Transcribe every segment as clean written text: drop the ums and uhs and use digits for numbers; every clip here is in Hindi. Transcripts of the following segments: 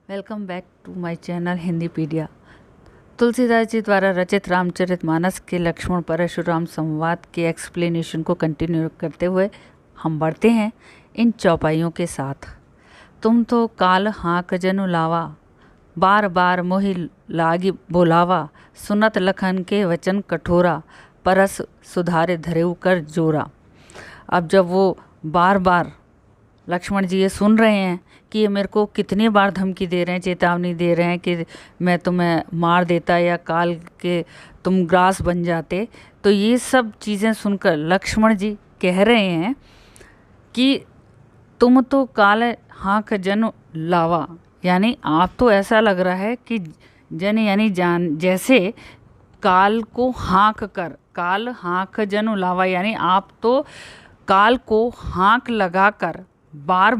Welcome back to my channel Hindipedia. Tulsidas ji द्वारा रचित रामचरितमानस के लक्ष्मण परशुराम संवाद के एक्सप्लेनेशन को कंटिन्यू करते हुए हम बढ़ते हैं इन चौपाइयों के साथ। तुम तो काल हाँक जनु लावा, बार बार मोहि लागी बोलावा, सुनत लखन के वचन कठोरा, परस सुधारे धरेऊ कर जोरा। अब जब वो बार बार लक्ष्मण जी ये सुन रहे हैं कि ये मेरे को कितनी बार धमकी दे रहे हैं, चेतावनी दे रहे हैं कि मैं तुम्हें मार देता या काल के तुम ग्रास बन जाते, तो ये सब चीज़ें सुनकर लक्ष्मण जी कह रहे हैं कि तुम तो काल हाँक जन लावा, यानी आप तो ऐसा लग रहा है कि जन यानी जान, जैसे काल को हाँक कर, काल हाँक जन लावा यानी आप तो काल को हाँक लगा कर बार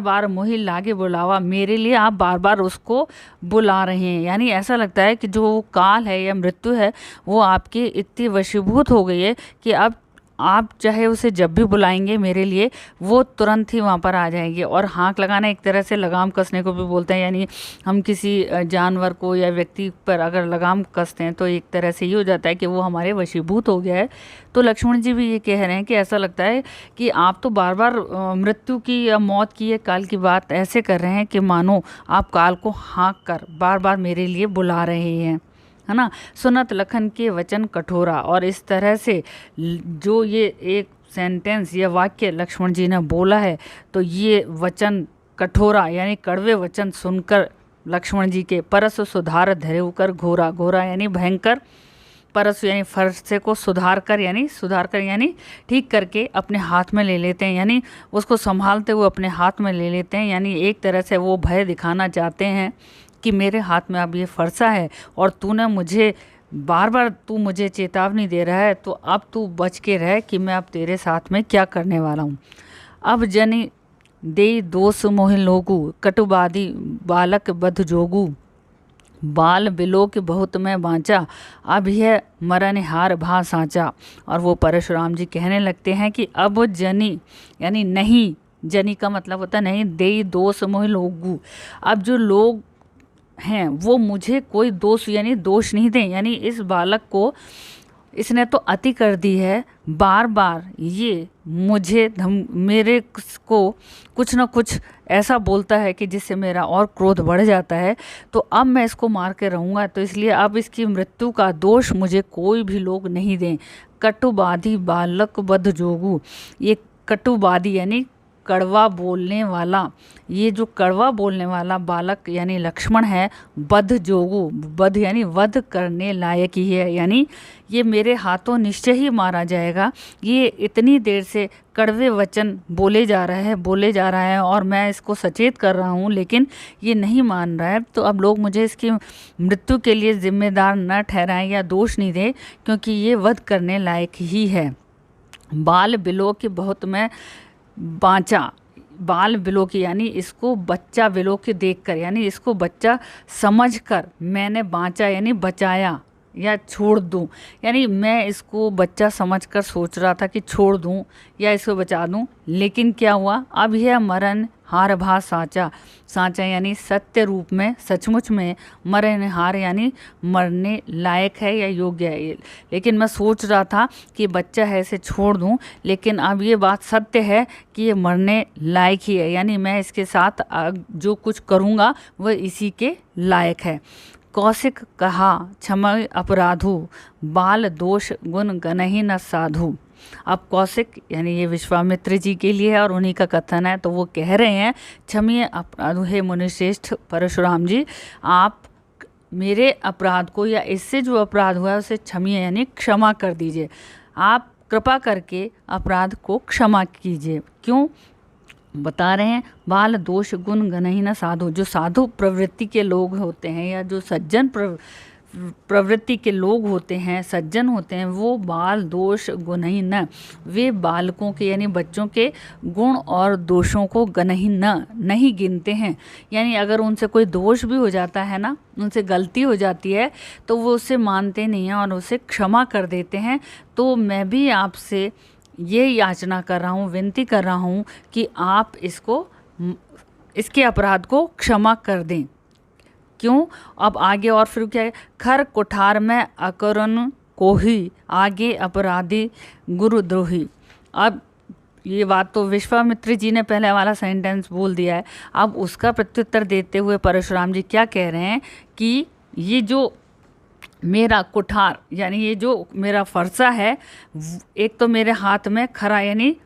बार मोहि लागे बुलावा, मेरे लिए आप बार बार उसको बुला रहे हैं। यानी ऐसा लगता है कि जो काल है या मृत्यु है वो आपकी इतनी वशीभूत हो गई है कि अब आप चाहे उसे जब भी बुलाएंगे मेरे लिए वो तुरंत ही वहाँ पर आ जाएगी। और हाँक लगाना एक तरह से लगाम कसने को भी बोलते हैं, यानी हम किसी जानवर को या व्यक्ति पर अगर लगाम कसते हैं तो एक तरह से ये हो जाता है कि वो हमारे वशीभूत हो गया है। तो लक्ष्मण जी भी ये कह रहे हैं कि ऐसा लगता है कि आप तो बार बार मृत्यु की या मौत की या काल की बात ऐसे कर रहे हैं कि मानो आप काल को हाँक कर बार बार मेरे लिए बुला रहे हैं, है ना। सुनत लखन के वचन कठोरा, और इस तरह से जो ये एक सेंटेंस या वाक्य लक्ष्मण जी ने बोला है, तो ये वचन कठोरा यानी कड़वे वचन सुनकर लक्ष्मण जी के परस सुधार धरे कर घोरा, घोरा यानी भयंकर, परस यानी फरसे को सुधार कर यानी ठीक करके अपने हाथ में ले लेते हैं, यानी उसको संभालते हुए अपने हाथ में ले लेते हैं। यानी एक तरह से वो भय दिखाना चाहते हैं कि मेरे हाथ में अब ये फरसा है और तूने मुझे बार बार तू मुझे चेतावनी दे रहा है, तो अब तू बच के रह कि मैं अब तेरे साथ में क्या करने वाला हूँ। अब जनी दे दोष मोहि लोगू, कटुबादी बालक बध जोगू, बाल बिलो के बहुत मैं बाँचा, अब यह मरण हार भा साँचा। और वो परशुराम जी कहने लगते हैं कि अब जनी यानी नहीं, जनी का मतलब होता है नहीं, दे दोष मोहि लोगू, अब जो लोग हैं वो मुझे कोई दोष यानी दोष नहीं दें, यानी इस बालक को इसने तो अति कर दी है, बार बार ये मुझे मेरे को कुछ ना कुछ ऐसा बोलता है कि जिससे मेरा और क्रोध बढ़ जाता है, तो अब मैं इसको मार के रहूँगा, तो इसलिए अब इसकी मृत्यु का दोष मुझे कोई भी लोग नहीं दें। कटुबादी बालक बध जोगू, ये कटुबादी यानी कड़वा बोलने वाला, ये जो कड़वा बोलने वाला बालक यानी लक्ष्मण है, बध जोगू, बध यानी वध करने लायक ही है, यानी ये मेरे हाथों निश्चय ही मारा जाएगा। ये इतनी देर से कड़वे वचन बोले जा रहा है और मैं इसको सचेत कर रहा हूँ, लेकिन ये नहीं मान रहा है। तो अब लोग मुझे इसकी मृत्यु के लिए जिम्मेदार न ठहराएं या दोष नहीं दें, क्योंकि ये वध करने लायक ही है। बाल बिलो के बहुत मैं बाँचा, बाल बिलो की यानी इसको बच्चा बिलो के देखकर, यानी इसको बच्चा समझकर मैंने बाँचा यानी बचाया या छोड़ दूं, यानी मैं इसको बच्चा समझकर सोच रहा था कि छोड़ दूं या इसको बचा दूं, लेकिन क्या हुआ, अब यह मरण हार भा साँचा, साँचा यानी सत्य रूप में सचमुच में, मरण हार यानी मरने लायक है या योग्य है। लेकिन मैं सोच रहा था कि बच्चा है इसे छोड़ दूं, लेकिन अब ये बात सत्य है कि ये मरने लायक ही है, यानी मैं इसके साथ जो कुछ करूँगा वह इसी के लायक है। कौशिक कहा क्षमय अपराधु, बाल दोष गुण गनहि न साधु। अब कौशिक यानी ये विश्वामित्र जी के लिए है और उन्हीं का कथन है, तो वो कह रहे हैं क्षमीय अपराधु, हे मुनिश्रेष्ठ परशुराम जी, आप मेरे अपराध को या इससे जो अपराध हुआ है उसे क्षमीय यानी क्षमा कर दीजिए, आप कृपा करके अपराध को क्षमा कीजिए। क्यों बता रहे हैं, बाल दोष गुण गनहि न साधु, जो साधु प्रवृत्ति के लोग होते हैं या जो सज्जन प्रवृत्ति के लोग होते हैं, सज्जन होते हैं, वो बाल दोष गुणहि न, वे बालकों के यानी बच्चों के गुण और दोषों को गनहि न नहीं गिनते हैं। यानी अगर उनसे कोई दोष भी हो जाता है ना, उनसे गलती हो जाती है, तो वो उसे मानते नहीं हैं और उसे क्षमा कर देते हैं। तो मैं भी आपसे ये याचना कर रहा हूँ, विनती कर रहा हूँ कि आप इसको इसके अपराध को क्षमा कर दें। क्यों? अब आगे और फिर क्या है, खर कुठार में अकरुण कोही, आगे अपराधी गुरुद्रोही। अब ये बात तो विश्वामित्र जी ने पहले वाला सेंटेंस बोल दिया है। अब उसका प्रत्युत्तर देते हुए परशुराम जी क्या कह रहे हैं कि ये जो मेरा कुठार यानी ये जो मेरा फरसा है, एक तो मेरे हाथ में खरा यानी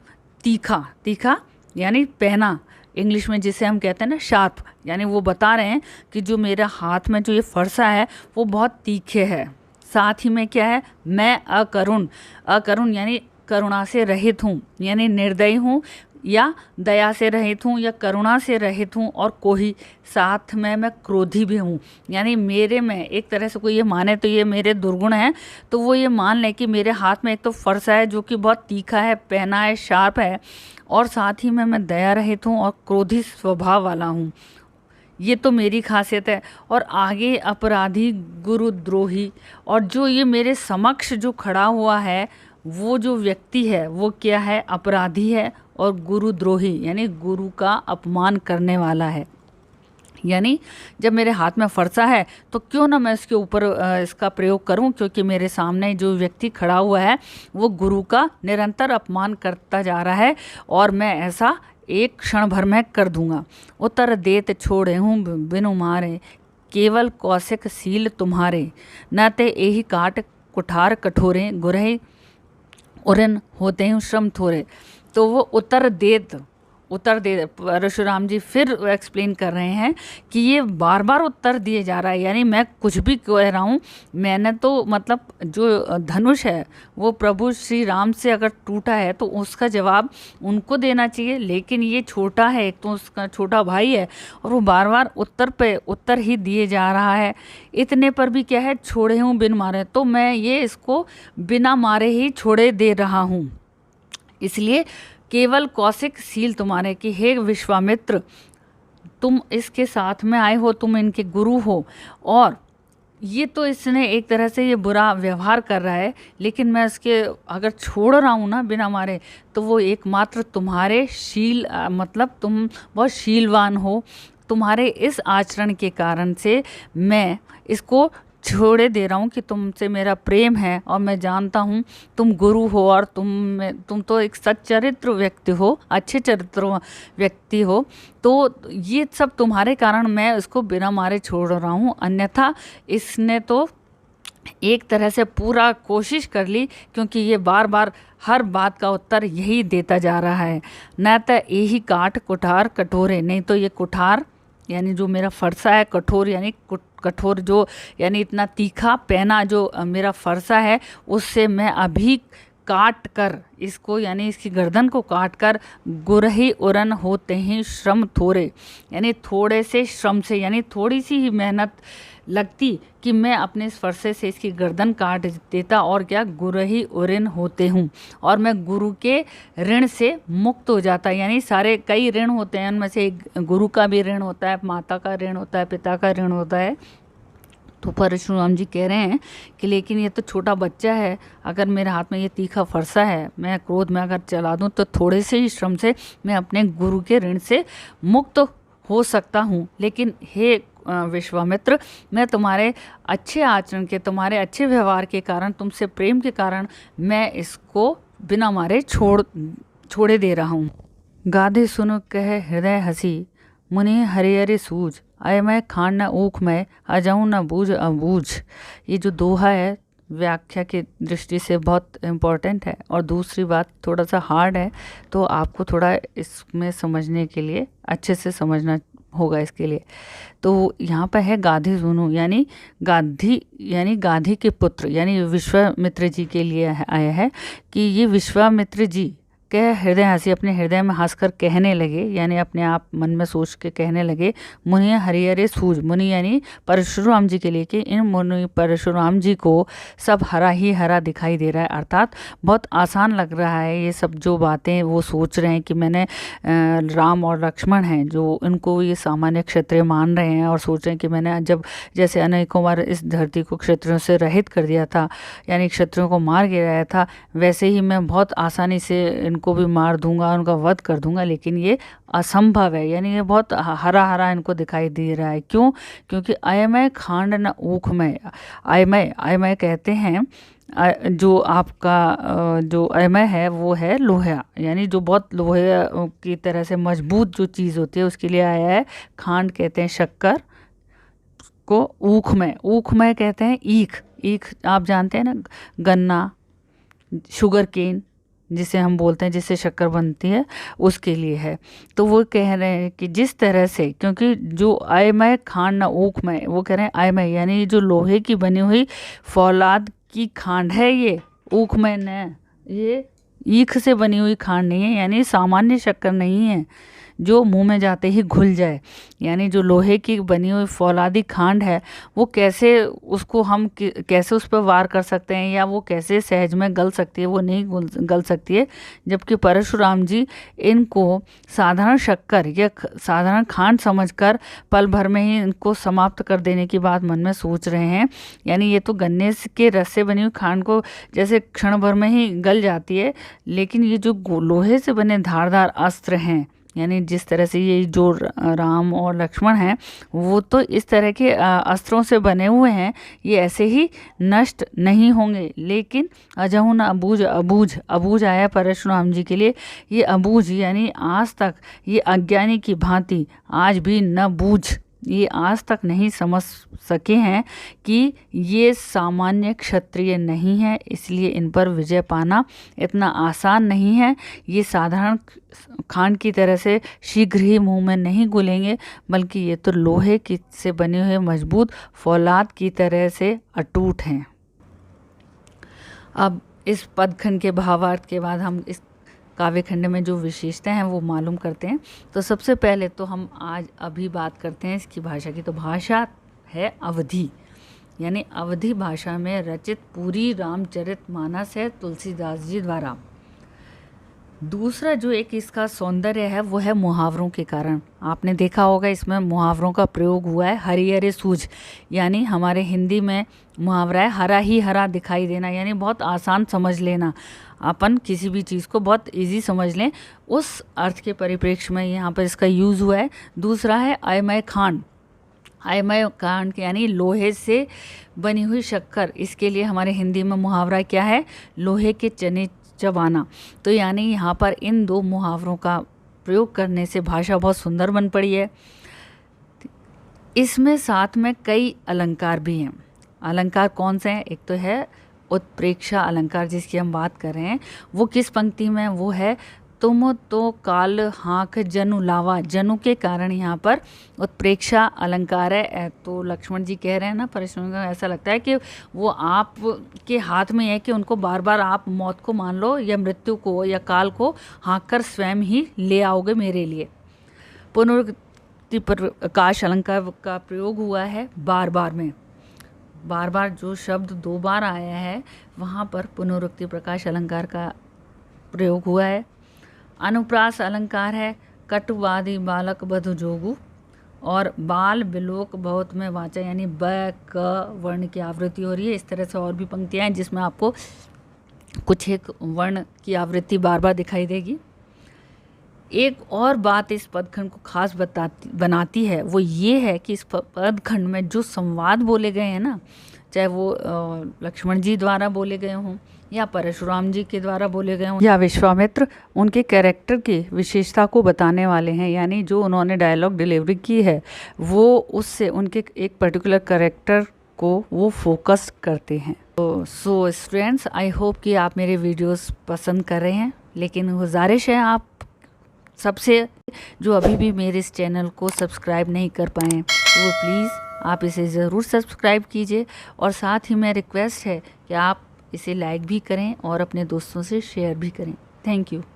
तीखा, तीखा यानी पहना, इंग्लिश में जिसे हम कहते हैं ना शार्प, यानी वो बता रहे हैं कि जो मेरे हाथ में जो ये फरसा है वो बहुत तीखे है। साथ ही में क्या है, मैं अकरुण, अकरुण यानी करुणा से रहित हूँ, यानी निर्दयी हूँ या दया से रहित हूँ या करुणा से रहित हूँ, और कोई साथ में मैं क्रोधी भी हूँ। यानी मेरे में एक तरह से कोई ये माने तो ये मेरे दुर्गुण हैं, तो वो ये मान ले कि मेरे हाथ में एक तो फरसा है जो कि बहुत तीखा है, पहना है, शार्प है, और साथ ही में मैं दया रहित हूँ और क्रोधी स्वभाव वाला हूँ। ये तो मेरी खासियत है। और आगे अपराधी गुरुद्रोही, और जो ये मेरे समक्ष जो खड़ा हुआ है वो जो व्यक्ति है वो क्या है, अपराधी है और गुरुद्रोही यानी गुरु का अपमान करने वाला है। यानी जब मेरे हाथ में फरसा है तो क्यों ना मैं इसके ऊपर इसका प्रयोग करूं, क्योंकि मेरे सामने जो व्यक्ति खड़ा हुआ है वो गुरु का निरंतर अपमान करता जा रहा है, और मैं ऐसा एक क्षण भर में कर दूंगा। उत्तर देत छोड़े हूँ बिनु मारे, केवल कौशिक सील तुम्हारे, न ते एही काट कुठार कठोरे, गुरहे उरन होते हैं श्रम थोड़े। तो वो उत्तर दे परशुराम जी फिर एक्सप्लेन कर रहे हैं कि ये बार बार उत्तर दिए जा रहा है, यानी मैं कुछ भी कह रहा हूँ, मैंने तो मतलब जो धनुष है वो प्रभु श्री राम से अगर टूटा है तो उसका जवाब उनको देना चाहिए, लेकिन ये छोटा है, एक तो उसका छोटा भाई है और वो बार बार उत्तर पे उत्तर ही दिए जा रहा है। इतने पर भी क्या है, छोड़े हूँ बिन मारे, तो मैं ये इसको बिना मारे ही छोड़े दे रहा हूँ। इसलिए केवल कौशिक सील तुम्हारे कि हे विश्वामित्र, तुम इसके साथ में आए हो, तुम इनके गुरु हो, और ये तो इसने एक तरह से ये बुरा व्यवहार कर रहा है, लेकिन मैं इसके अगर छोड़ रहा हूँ ना बिना मारे, तो वो एकमात्र तुम्हारे शील मतलब तुम बहुत शीलवान हो, तुम्हारे इस आचरण के कारण से मैं इसको छोड़े दे रहा हूँ कि तुमसे मेरा प्रेम है, और मैं जानता हूँ तुम गुरु हो और तुम तो एक सच्चरित्र व्यक्ति हो, अच्छे चरित्र व्यक्ति हो, तो ये सब तुम्हारे कारण मैं इसको बिना मारे छोड़ रहा हूँ। अन्यथा इसने तो एक तरह से पूरा कोशिश कर ली, क्योंकि ये बार बार हर बात का उत्तर यही देता जा रहा है, न तो यही काट कुठार कठोरे, नहीं तो ये कुठार यानी जो मेरा फरसा है, कठोर यानी कठोर जो यानी इतना तीखा पहना जो मेरा फरसा है, उससे मैं अभी काट कर इसको यानी इसकी गर्दन को काट कर गुरही उरन होते ही श्रम थोड़े, यानी थोड़े से श्रम से यानी थोड़ी सी ही मेहनत लगती कि मैं अपने इस फरसे से इसकी गर्दन काट देता, और क्या गुरही उरन होते हूँ, और मैं गुरु के ऋण से मुक्त हो जाता। यानी सारे कई ऋण होते हैं, उनमें से एक गुरु का भी ऋण होता है, माता का ऋण होता है, पिता का ऋण होता है। तो परशुराम जी कह रहे हैं कि लेकिन ये तो छोटा बच्चा है, अगर मेरे हाथ में ये तीखा फरसा है, मैं क्रोध में अगर चला दूं तो थोड़े से ही श्रम से मैं अपने गुरु के ऋण से मुक्त हो सकता हूँ। लेकिन हे विश्वामित्र, मैं तुम्हारे अच्छे आचरण के, तुम्हारे अच्छे व्यवहार के कारण, तुमसे प्रेम के कारण मैं इसको बिना मारे छोड़े दे रहा हूँ। गाधे सुन कह हृदय हसी, मुनि हरिहरि सूझ, अय मैं खान न ऊख मैं, अजाऊँ न बूझ अबूझ। ये जो दोहा है व्याख्या की दृष्टि से बहुत इम्पोर्टेंट है, और दूसरी बात थोड़ा सा हार्ड है, तो आपको थोड़ा इसमें समझने के लिए अच्छे से समझना होगा इसके लिए। तो यहाँ पर है गाधी सुनो, यानी गाधी के पुत्र यानी विश्वामित्र जी के लिए आया है कि ये विश्वामित्र जी कह हृदय हंसी, अपने हृदय में हंसकर कहने लगे, यानी अपने आप मन में सोच के कहने लगे, मुनि हरिहरे सूझ, मुनि यानी परशुराम जी के लिए कि इन मुनि परशुराम जी को सब हरा ही हरा दिखाई दे रहा है, अर्थात बहुत आसान लग रहा है ये सब जो बातें वो सोच रहे हैं कि मैंने राम और लक्ष्मण हैं जो इनको ये सामान्य क्षत्रिय मान रहे हैं, और सोच रहे हैं कि मैंने जब जैसे अनेकों बार इस धरती को क्षत्रियों से रहित कर दिया था, यानी क्षत्रियों को मार गिराया था, वैसे ही मैं बहुत आसानी से इनको इनको भी मार दूंगा, उनका वध कर दूंगा, लेकिन ये असंभव है। यानी ये बहुत हरा हरा इनको दिखाई दे रहा है। क्यों? क्योंकि अयमय खांड न ऊखमय। अयमय कहते हैं जो आपका जो अयमय है वो है लोहा, यानी जो बहुत लोहे की तरह से मजबूत जो चीज़ होती है उसके लिए आया है। खांड कहते हैं शक्कर को, ऊखमय कहते हैं ईख। ईख आप जानते हैं ना, गन्ना, शुगर केन जिसे हम बोलते हैं, जिससे शक्कर बनती है, उसके लिए है। तो वो कह रहे हैं कि जिस तरह से, क्योंकि जो अयमय खांड न ऊखमय, वो कह रहे हैं अयमय यानी जो लोहे की बनी हुई फौलाद की खांड है, ये ऊखमय न, ये ईख से बनी हुई खांड नहीं है, यानी सामान्य शक्कर नहीं है जो मुंह में जाते ही घुल जाए। यानी जो लोहे की बनी हुई फौलादी खांड है, वो कैसे उसको हम कैसे उस पर वार कर सकते हैं, या वो कैसे सहज में गल सकती है, वो नहीं गल सकती है। जबकि परशुराम जी इनको साधारण शक्कर या साधारण खांड समझकर पल भर में ही इनको समाप्त कर देने की बात मन में सोच रहे हैं। यानी ये तो गन्ने के रस से बनी हुई खांड को जैसे क्षण भर में ही गल जाती है, लेकिन ये जो लोहे से बने धारदार अस्त्र हैं, यानी जिस तरह से ये जो राम और लक्ष्मण हैं, वो तो इस तरह के अस्त्रों से बने हुए हैं, ये ऐसे ही नष्ट नहीं होंगे। लेकिन अजहु न अबूझ, अबूझ आया परशुराम जी के लिए। ये अबूझ यानी आज तक ये अज्ञानी की भांति आज भी न बूझ, ये आज तक नहीं समझ सके हैं कि ये सामान्य क्षत्रिय नहीं है, इसलिए इन पर विजय पाना इतना आसान नहीं है। ये साधारण खांड की तरह से शीघ्र ही मुंह में नहीं घुलेंगे, बल्कि ये तो लोहे की से बने हुए मजबूत फौलाद की तरह से अटूट हैं। अब इस पदखंड के भावार्थ के बाद हम इस काव्यखंड में जो विशेषता हैं वो मालूम करते हैं। तो सबसे पहले तो हम आज अभी बात करते हैं इसकी भाषा की। तो भाषा है अवधी, यानी अवधी भाषा में रचित पूरी रामचरितमानस है तुलसीदास जी द्वारा। दूसरा जो एक इसका सौंदर्य है वो है मुहावरों के कारण। आपने देखा होगा इसमें मुहावरों का प्रयोग हुआ है। हरिहरे सूझ, यानी हमारे हिंदी में मुहावरा है हरा ही हरा दिखाई देना, यानी बहुत आसान समझ लेना। अपन किसी भी चीज़ को बहुत इजी समझ लें, उस अर्थ के परिप्रेक्ष्य में यहाँ पर इसका यूज़ हुआ है। दूसरा है अयमय खांड, अयमय खांड यानी लोहे से बनी हुई शक्कर। इसके लिए हमारे हिंदी में मुहावरा क्या है? लोहे के चने चबाना। तो यानी यहाँ पर इन दो मुहावरों का प्रयोग करने से भाषा बहुत सुंदर बन पड़ी है। इसमें साथ में कई अलंकार भी हैं। अलंकार कौन से हैं? एक तो है उत्प्रेक्षा अलंकार जिसकी हम बात कर रहे हैं। वो किस पंक्ति में? वो है तुम तो काल हाँक जनु लावा। जनु के कारण यहाँ पर उत्प्रेक्षा अलंकार है। तो लक्ष्मण जी कह रहे हैं ना, परशुराम को ऐसा लगता है कि वो आप के हाथ में है कि उनको बार बार आप मौत को मान लो या मृत्यु को या काल को हाँक कर स्वयं ही ले आओगे मेरे लिए। पुनरुक्ति प्रकाश अलंकार का प्रयोग हुआ है बार बार में। बार बार जो शब्द दो बार आया है वहाँ पर पुनरुक्ति प्रकाश अलंकार का प्रयोग हुआ है। अनुप्रास अलंकार है कटुवादी बालक बधु जोगु, और बाल बिलोक बहुत में वाचा, यानी ब क वर्ण की आवृत्ति हो रही है। इस तरह से और भी पंक्तियाँ हैं जिसमें आपको कुछ एक वर्ण की आवृत्ति बार बार दिखाई देगी। एक और बात इस पदखंड को खास बनाती है वो ये है कि इस पदखंड में जो संवाद बोले गए हैं ना, चाहे वो लक्ष्मण जी द्वारा बोले गए हों या परशुराम जी के द्वारा बोले गए हों या विश्वामित्र, उनके कैरेक्टर की विशेषता को बताने वाले हैं। यानी जो उन्होंने डायलॉग डिलीवरी की है वो उससे उनके एक पर्टिकुलर कैरेक्टर को वो फोकस करते हैं। तो सो स्टूडेंट्स, आई होप कि आप मेरे वीडियोस पसंद कर रहे हैं, लेकिन गुजारिश है आप सबसे जो अभी भी मेरे इस चैनल को सब्सक्राइब नहीं कर पाए वो प्लीज़ आप इसे ज़रूर सब्सक्राइब कीजिए, और साथ ही मैं रिक्वेस्ट है कि आप इसे लाइक भी करें और अपने दोस्तों से शेयर भी करें। Thank you.